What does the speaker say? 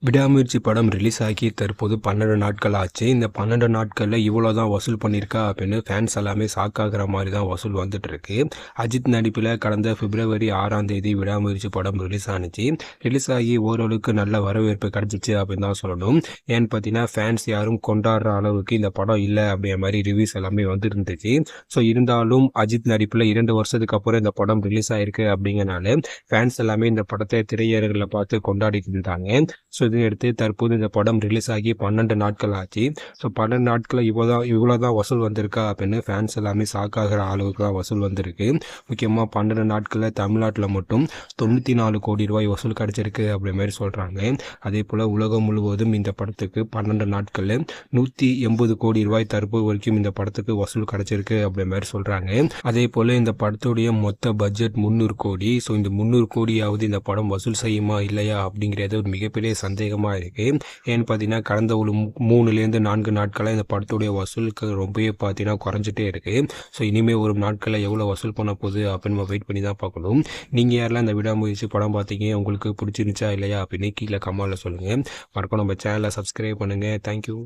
விடாமுயற்சி படம் ரிலீஸ் ஆகி தற்போது 12 நாட்கள் ஆச்சு. இந்த 12 நாட்களில் இவ்வளோ தான் வசூல் பண்ணியிருக்கா அப்படின்னு ஃபேன்ஸ் எல்லாமே ஷாக் ஆகிற மாதிரி தான் வசூல் வந்துட்டு இருக்கு. அஜித் நடிப்பில் கடந்த பிப்ரவரி 6ஆம் தேதி விடாமுயற்சி படம் ரிலீஸ் ஆனிச்சு. ரிலீஸ் ஆகி ஓரளவுக்கு நல்ல வரவேற்பு கிடைச்சிச்சு அப்படின்னு தான் சொல்லணும். ஏன்னு பார்த்தீங்கன்னா ஃபேன்ஸ் யாரும் கொண்டாடுற அளவுக்கு இந்த படம் இல்லை அப்படிங்கிற மாதிரி ரிவ்யூஸ் எல்லாமே வந்து இருந்துச்சு. ஸோ இருந்தாலும் அஜித் நடிப்பில் 2 வருஷத்துக்கு அப்புறம் இந்த படம் ரிலீஸ் ஆயிருக்கு அப்படிங்கிறனால ஃபேன்ஸ் எல்லாமே இந்த படத்தை திரையரங்கில் பார்த்து கொண்டாடிட்டு இருந்தாங்க. ஸோ இதையடுத்து தற்போது இந்த படம் ரிலீஸ் ஆகி 12 நாட்கள் ஆச்சு. ஸோ 12 நாட்களில் இவ்வளோ தான் வசூல் வந்திருக்கா அப்படின்னு ஃபேன்ஸ் எல்லாமே ஷாக் ஆகிற அளவுக்கு தான் வசூல் வந்திருக்கு. முக்கியமாக 12 நாட்களில் தமிழ்நாட்டில் மட்டும் 94 கோடி ரூபாய் வசூல் கிடைச்சிருக்கு அப்படி மாதிரி சொல்கிறாங்க. அதே போல் உலகம் முழுவதும் இந்த படத்துக்கு 12 நாட்களில் 180 கோடி ரூபாய் தற்போது வரைக்கும் இந்த படத்துக்கு வசூல் கிடைச்சிருக்கு அப்படி மாதிரி சொல்கிறாங்க. அதே போல் இந்த படத்துடைய மொத்த பட்ஜெட் 300 கோடி. ஸோ இந்த 300 கோடியாவது இந்த படம் வசூல் செய்யுமா இல்லையா அப்படிங்கிறது ஒரு மிகப்பெரிய சந்தேகமாக இருக்குது. ஏன்னு பார்த்தீங்கன்னா கடந்த ஒரு 3லேருந்து 4 நாட்களாக இந்த படத்துடைய வசூலுக்கு ரொம்பவே பார்த்தீங்கன்னா குறைஞ்சிட்டே இருக்குது. ஸோ இனிமேல் ஒரு நாட்களில் எவ்வளோ வசூல் பண்ண போகுது அப்படின்னு நம்ம வெயிட் பண்ணி தான் பார்க்கணும். நீங்கள் யாரெல்லாம் இந்த விடாமுயற்சி படம் பார்த்தீங்க, உங்களுக்கு பிடிச்சிருந்துச்சா இல்லையா அப்படின்னு கீழே கமெண்ட்டில் சொல்லுங்கள். மறக்காம நம்ம சேனலை சப்ஸ்கிரைப் பண்ணுங்கள். தேங்க்யூ.